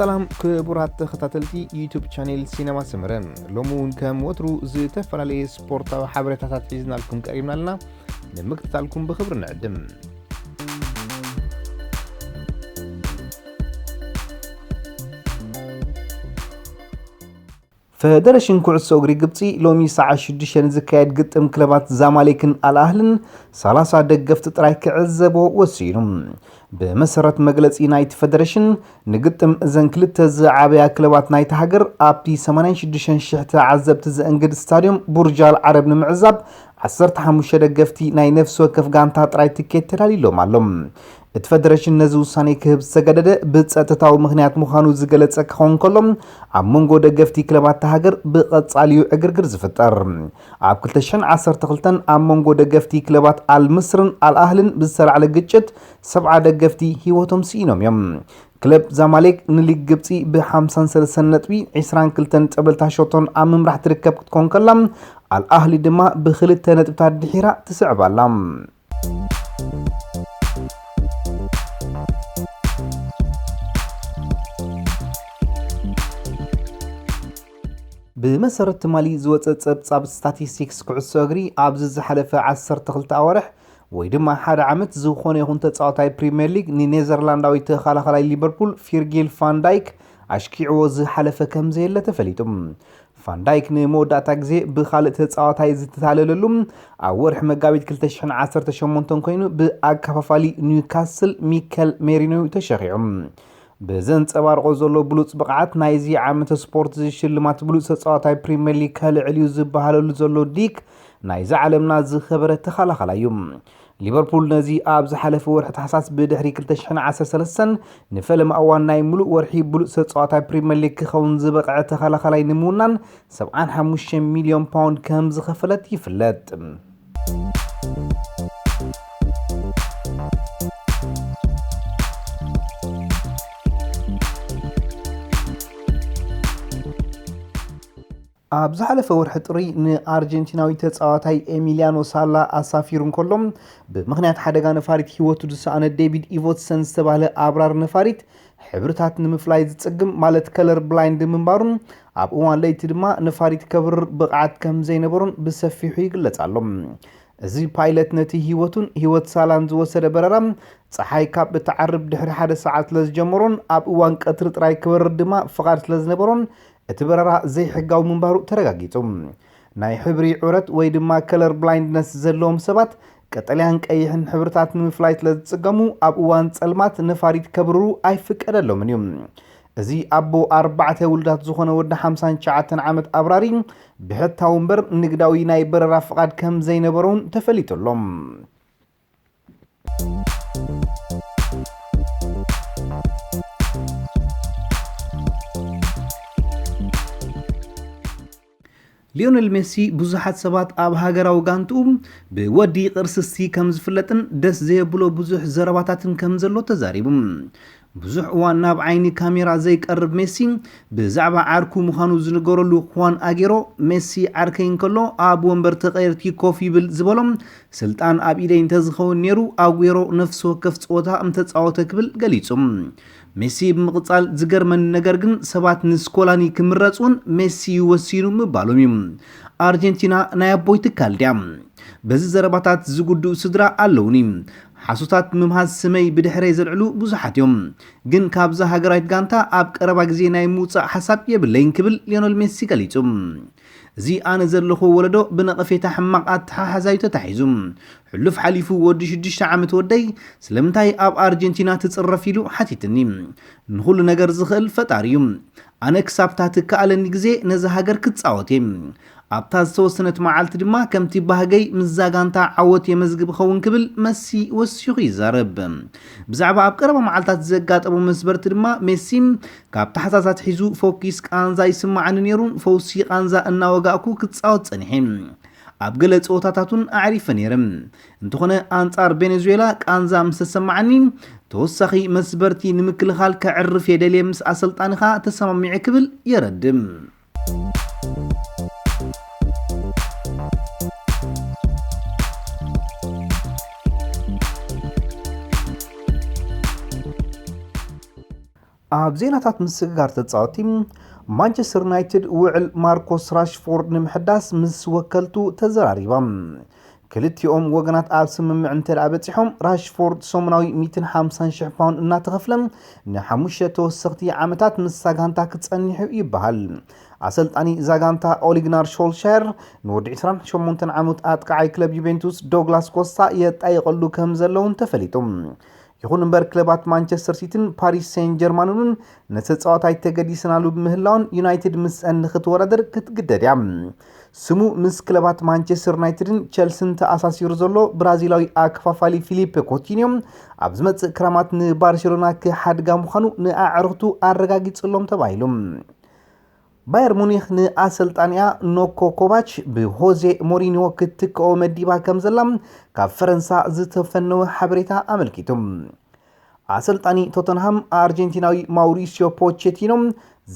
سلام كبرات تختاتلتي يوتيوب شانيل سينما سمرن لومون كم وترو زتفعلي سبورتا وحبرتات حيزنا لكم قريبنا لنا نمكتت لكم بخبر نعدم فدرشن كعسو اغري قبطي لومي ساعة شدشن زكايد قطم كلبات زاماليكن الأهلن 30 دقفت طراي كعزبو وسينم بمسرت مجلس نايت فدرشن نقطم ازن كلتا زعابيا كلبات نايت هاجر ابتي 86 شحتا عزبت زنقد ستاديوم برجال عرب نمعزب 15 دقفتي ناي نفس وكف غانتا طراي تيكيت تلاليلو معلوم الفدرشن نزو ساني كهب سجدده بصتتاو مخنيات مخانو زغلص كون كلهم اب منغو دغفتي كلبات هاجر بقصاليو اغرغر زفطر اب 2012 اب منغو دغفتي كلبات المصرن الاهلن بسرع على قچت 7 دغفتي هيوتهم سينوم يم كلب زمالك نليق قبطي ب 53 نطبي 22 طبلتا شوطون ام ممرح تركب كون كلهم الاهلي دما بخلت نطبتا دحيرا تسعبالام بمسرت مالي زوصت صبصاب ستاتستيكس كعسو اغري ابز زحلفه 12 اورح ወይ ድማ ሓደ ዓመት ዝኾነ ይኹን ተጻዋታይ ፕሪሚየር ሊግ ንኔዘርላንዳዊ ተኸላኻላይ ሊቨርፑል ፊርጊል ፋን ዳይክ አሽኪዕዎ ዝሓለፈ ከም ዘየለ ተፈሊጡም ፋን ዳይክ ንመወዳእታ ግዜ ብኻልእ ተጻዋታይ ዝተታለለሉ ኣብ ወርሒ መጋቢት 2018 ኮይኑ ብኣከፋፋሊ ኒውካስል ሚኬል ሜሪኖ ተሸኺዑም በዘንጸባርቆ ዘሎ ብሉጽ ብቕዓት ናይዚ ዓመት ስፖርት ዝሽልማት ብሉጽ ተጻዋታይ ፕሪሚየር ሊግ ከልዕልዩ ዝበሃለሉ ዘሎ ዲክ ናይዚ ዓለምና ዝኸበረ ተኸላኻላዩ ሊቨርፑል ነዚ ኣብ ዝሓለፈ ወርሒ ታሕሳስ ብድሕሪ 2013 ንፈለማ እዋን ናይ ሙሉእ ወርሒ ብሉጽ ተጻዋታይ ፕሪሚየር ሊግ ክኸውን ዝበቕዐ ተኸላኻላይ ንምውናን 75 ሚልዮን ፓውንድ ከም ዝኸፈለት ይፍለጥ ኣብ ዝሓለፈ ወርሒ ጥሪ ንኣርጀንቲናዊ ተጻዋታይ ኤሚሊያኖ ሳላ ኣሳፊሩን ከሎም ብምኽንያት ሓደጋ ነፋሪት ህይወቱ ዝሰኣነ ዴቪድ ኢቮትሰን ዝተባህለ ኣብራር ነፋሪት ሕብርታት ንምፍላይ ዝጽግም ማለት ከለር ብላይንድ ምንባሩን ኣብ እዋን ለይቲ ድማ ነፋሪት ከብር ብቕዓት ከም ዘይነበሩን ብሰፊሑ ይግለጻሎም እዚ ፓይለት ነቲ ህይወት ሳላን ዝወሰደ በረራ ፀሓይ ካብ እትዓርብ ድሕሪ ሓደ ሰዓት ለዝጀመሮን ኣብ እዋን ቀትሪ ጥራይ ክበርር ድማ ፍቓድ ስለዝነበሮን እቲ በረራ ዘይሕጋው ምንባሩ ተረጋጊጹም ናይ ሕብሪ ዑረት ወይ ድማ ከለር ብላይንድነስ ዘለዎም ሰባት ቀጠልያን ቀይሕን ሕብርታት ንምፍላይ ስለዝጽገሙ ኣብ እዋን ጸልማት ነፋሪት ከብርሩ ኣይፍቀደሎምን እዮም እዚ ኣቦ 4 ውልዳት ዝኾነ ወዲ 59 ዓመት ኣብራሪ ብሕታው እምበር ንግዳዊ ናይ በረራ ፍቓድ ከም ዘይነበሮን ተፈሊጡሎም ሊዮኔል ሜሲ ብዙሓት ሰባት ኣብ ሃገራዊ ጋንቱ ብወዲ ቅርስሲ ከም ዝፍለጥን ደስ ዘየብሎ ብዙሕ ዘረባታትን ከም ዘሎ ተዛሪቡ ብዙሕ እዋን ናብ ዓይኒ ካሜራ ዘይቀርብ ሜሲ ብዛዕባ ዓርኩ ምዃኑ ዝነገረሉ እዋን ኣጌሮ ሜሲ ዓርከይን ከሎ ኣብ ወንበር ተቐየርቲ ኮፍ ይብል ዝበሎም ስልጣን ኣብ ኢደይ እንተዝኸውን ነይሩ ኣጉሮ ነፍሲ ወከፍ ፀወታ እምተፃወተ ክብል ገሊጹም ሜሲ ብምቕጻል ዝገርመን ነገር ግን ሰባት ንስኮላኒ ክምረጹን ሜሲ ይወሲኑ ምባሎም እዮም ኣርጀንቲና ናይ ኣቦይ ትካል ድያ በዚ ዘረባታት ዝጉድኡ ስድራ ኣለውኒ ሓሶታት ምምሃዝ ስመይ ብድሕረይ ዘልዕሉ ብዙሓት እዮም ግን ካብዛ ሃገራዊት ጋንታ ኣብ ቀረባ ግዜ ናይ ምውፃእ ሓሳብ የብለይን ክብል ሊዮኔል ሜሲ ገሊጹ እዚ ኣነ ዘለኹ ወለዶ ብነቐፌታ ሕማቕ ኣተሓሓዛዩ ተታሒዙ ሕሉፍ ሓሊፉ ወዲ 6 ዓመት ወደይ ስለምንታይ ኣብ ኣርጀንቲና ትጽረፍ ኢሉ ሓቲትኒ ንኹሉ ነገር ዝኽእል ፈጣሪ እዩ ኣነ ክሳብታ ትከኣለኒ ግዜ ነዚ ሃገር ክትጻወት ኣብታ ዝተወሰነት መዓልቲ ድማ ከምቲ ባህገይ ምዛጋንታ ዓወት የመዝግብ ኸውን ክብል መሲ ወሲኹ ይዛረብ ብዛዕባ ኣብ ቀረባ መዓልታት ዘጋጠሙ መስበርቲ ድማ ሜሲ ካብ ታሕሳሳት ሒዙ ፎኪስ ቃንዛ ይስማዓኒ ነይሩን ፈውሲ ቃንዛ እናወጋእኩ ክትጻወት ጸኒሐ ኣብ ገለ ፀወታታቱን ኣዕሪፈ ነይረ እንተኾነ ኣንጻር ቬኔዙዌላ ቃንዛ ምስ ተሰማዓኒ ተወሳኺ መስበርቲ ንምክልኻል ከዕርፍ የደልየ ምስ ኣሰልጣንኻ ተሰማሚዐ ክብል የረድም ኣብ ዜናታት ምስጋር ተጻወቲ ማንቸስተር ዩናይትድ ውዕል ማርኮስ ራሽፎርድ ንምሕዳስ ምስ ወከልቱ ተዘራሪቦም ክልቲኦም ወገናት ኣብ ስምምዕ እንተደኣ በፂሖም ራሽፎርድ ሰሙናዊ 150,000 ፓውንድ እናተኸፍለም ን5 ተወሰኽቲ ዓመታት ምስ ሳጋንታ ክጸኒሑ ይበሃል ኣሰልጣኒ ዛጋንታ ኦሊግናር ሾልሻየር ንወዲ 28 ዓመት ኣጥቃዓይ ክለብ ዩቬንቱስ ዶግላስ ኮስታ የጣይቀሉ ከም ዘለውን ተፈሊጡ ይኹን እምበር ክለባት ማንቸስተር ሲቲን ፓሪስ ሴን ጀርማንን ነተጻዋታይ ተገዲስናሉ ብምህላውን ዩናይትድ ምስ ንኽትወዳደር ክትግደድ እያ ስሙ ምስ ክለባት ማንቸስተር ዩናይትድን ቸልሲን ተኣሳሲሩ ዘሎ ብራዚላዊ ኣከፋፋሊ ፊሊፕ ኮቲኒዮ ኣብ ዝመጽእ ክራማት ንባርሴሎና ክሓድጋ ምዃኑ ንኣዕርኽቱ ኣረጋጊጽሎም ተባሂሉ ባየር ሙኒኽ ንኣሰልጣንያ ኖኮ ኮቫች ብሆዜ ሞሪኒዮ ክትከኦ መዲባ ከም ዘላ ካብ ፈረንሳ ዝተፈነወ ሓበሬታ ኣመልኪቱ ኣሰልጣኒ ቶተንሃም ኣርጀንቲናዊ ማውሪሲዮ ፖቼቲኖ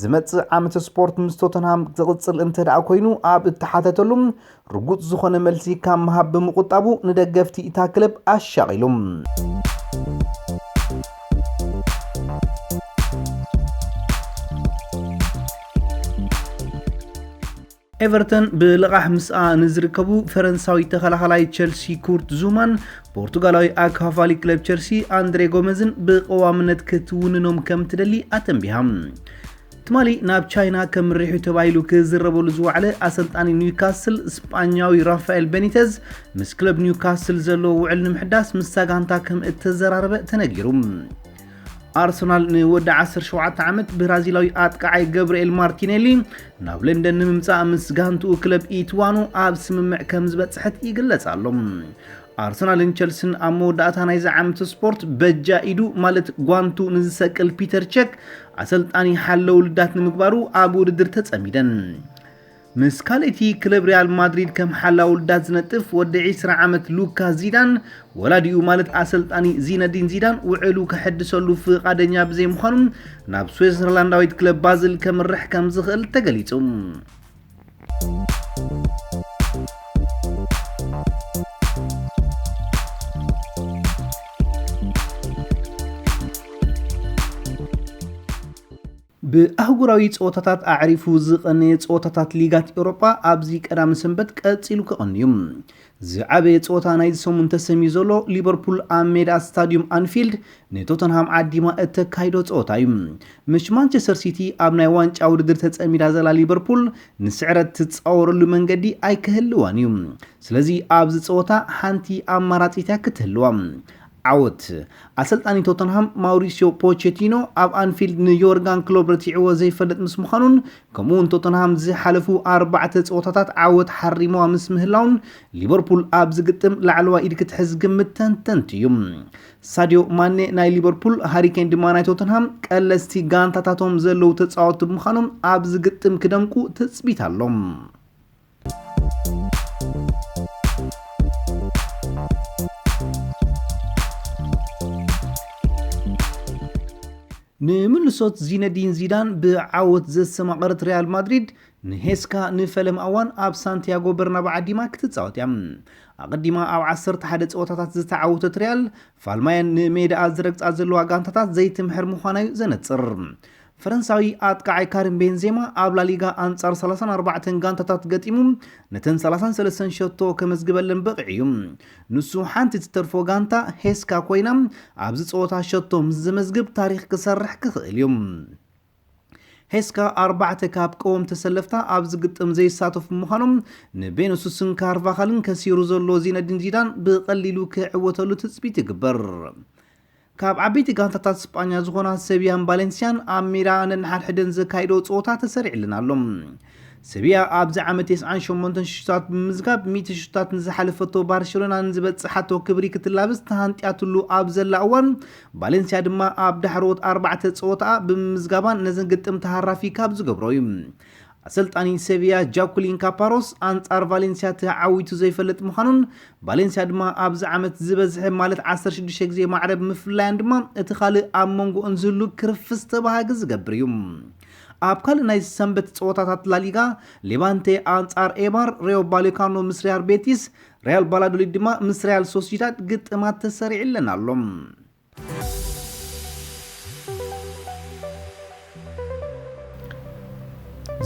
ዝመጽእ ዓመት ስፖርት ምስ ቶተንሃም ዝቕጽል እንተደኣ ኮይኑ ኣብ እተሓተተሉ ርጉጽ ዝኾነ መልሲ ካብ መሃብ ብምቁጣቡ ንደገፍቲ እታ ክለብ ኣሻቒሉ ኤቨርተን ብልቃሕ ምስኣ ንዝርከቡ ፈረንሳዊ ተኸላኻላይ ቸልሲ ኩርት ዙማን ፖርቱጋላዊ ኣከፋፋሊ ክለብ ቸልሲ አንድሬ ጎሜዝን ብቀዋምነት ክትውንኖም ከም ትደሊ ኣተንቢሃም ትማሊ ናብ ቻይና ከም ሪሑ ተባሂሉ ክዝረበሉ ዝወዕለ ኣሰልጣኒ ኒውካስል ስፓኛዊ ራፋኤል ቤኒቴዝ ምስ ክለብ ኒውካስል ዘሎ ውዕል ንምሕዳስ ምስ ሳጋንታ ከም እተዘራረበ ተነጊሩ አርሰናል ንወዲ 17 ዓመት ብራዚላዊ አጥቃዓይ ገብርኤል ማርቲኔሊ ናብ ለንደን ንምምጻእ ምስ ጋንቱ ክለብ ኢትዋኖ ኣብ ስምምዕ ከም ዝበጽሐት ይግለጻሉ አርሰናልን ቸልሲን ኣብ መወዳእታ ናይ ዓመት ስፖርት በጃ ኢዱ ማለት ጓንቱ ንዝሰቅል ፒተር ቼክ ኣሰልጣኒ ሓለው ልዳት ንምግባሩ ኣብ ውድድር ተጸሚደን ምስ ካልእቲ ክለብ ሪያል ማድሪድ ከም ሓላው ልዳት ዝነጥፍ ወዲ 20 ዓመት ሉካ ዚዳን ወላዲኡ ማለት ኣሰልጣኒ ዚነዲን ዚዳን ውዕሉ ከሕድሰሉ ፍቃደኛ ብዘይ ምዃኑ ናብ ስዊዘርላንዳዊት ክለብ ባዝል ከምርሕ ከም ዝኽእል ተገሊጹ بأهجراوي صوتات أعرفوا زقني صوتات ليغات أوروبا أبزي كرام سنبت كتسيلو كأنيوم زعبي صوتا نايد سومن تسمي زولو ليفربول أميدا ستاديوم أنفيلد نتوتنهام عديما اتكايدو صوتايم مش مانشستر سيتي أبناي وانش أو ردرتت أميدا زلا ليفربول نسعرت تتصور لمنجدي أي كهلوانيوم سلزي أبزي صوتا حانتي أماراتيتا كتهلوام عوت أسلطاني توتنهام ماوريسيو بوتشيتينو أب أنفيلد نيورغان كلوب رتيعو زي فلت مسمخانون كمون توتنهام زي حلفو 4 صوتات عوت حريمو مسمهلاون ليفربول أب زقتم لعلوا إيد كتحز قمتن تنتيوم ساديو ماني ناي ليفربول هاريكين دماناي توتنهام كالستي غانتاتاتهم زلو تتصاوت بمخانون أب زقتم كدنكو تثبيتالهم نملسوت زينedين زيدان بعوت زسمقرت ريال مدريد نهسكا نفلم اوان اب سانتياغو برنابو عديما كتتصاوت يام اقديما او 11 صوتات زتعوتت ريال فالماين نميدا ازرقص ازلوا غانتات زيتمحر مخاناي زنصر فرنساوي أتقاعي كارم بنزيما أب لا ليغا أنصار 34 غانتات قتيمم نتن 33 شوتو كمزغبلن بقعيوم نسو حانت تترفو غانتا هيسكا كوينام أبز صوتا شوتو مزمزغب تاريخ كسرح كخيليوم هيسكا 4 كاب قوم تسلفتا أبز قطم زي ساتف مخانم نبينو سوسن كارفاخالن كسيرو زلو زينedين زيدان بقليلو كعوتلو تثبيت يقبر كاب عبيتي غانتات اسبانيا زغونا سيبيان بالنسيان اميران نحدن زكايدو صوتا تسرع لنالهم سيبيا ابز عام 98 شوطات بمزغاب 100 شوطات نزحلفتو بارسلونا نزبصحتو كبري كتلابس تهانطياتلو ابزل اون بالنسيا دما اب دحروت 4 صوتا بمزغابان نزن قطم تهرافي كاب زغبرويم أسلطاني سيفيا جاكولين كاباروس أنصار فالنسيا تعاويتو زي فلت مخانون فالنسيا دما أبز عمت زبزح مالت 16 زي معرب مفلاند ما اتخالي أمونغو انزلو كرفست بهاجز قبريوم أبقال نايز سنبت صوتات لاليغا ليفانتي أنصار إيبار ريو باليكانو مسريال بيتيس ريال بالادوليد دما مسريال سوسيداد قد ما تسريع لنا اللهم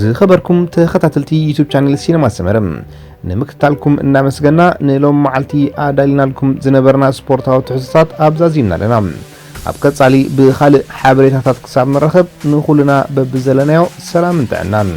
ዝኸበርኩም ተኸታተልቲ ዩቲዩብ ቻናል ሲነማ ሰመረም ንምክታልኩም እናመስገና ንሎም መዓልቲ ኣዳሊናልኩም ዝነበርና ስፖርታዊ ትሕዝቶታት ኣብዛዚምና ኣለና ኣብ ቀጻሊ ብኻልእ ሓበሬታታት ክሳብ መረኸብ ንኹልና በብዘለናዮ ሰላም እንተዕናን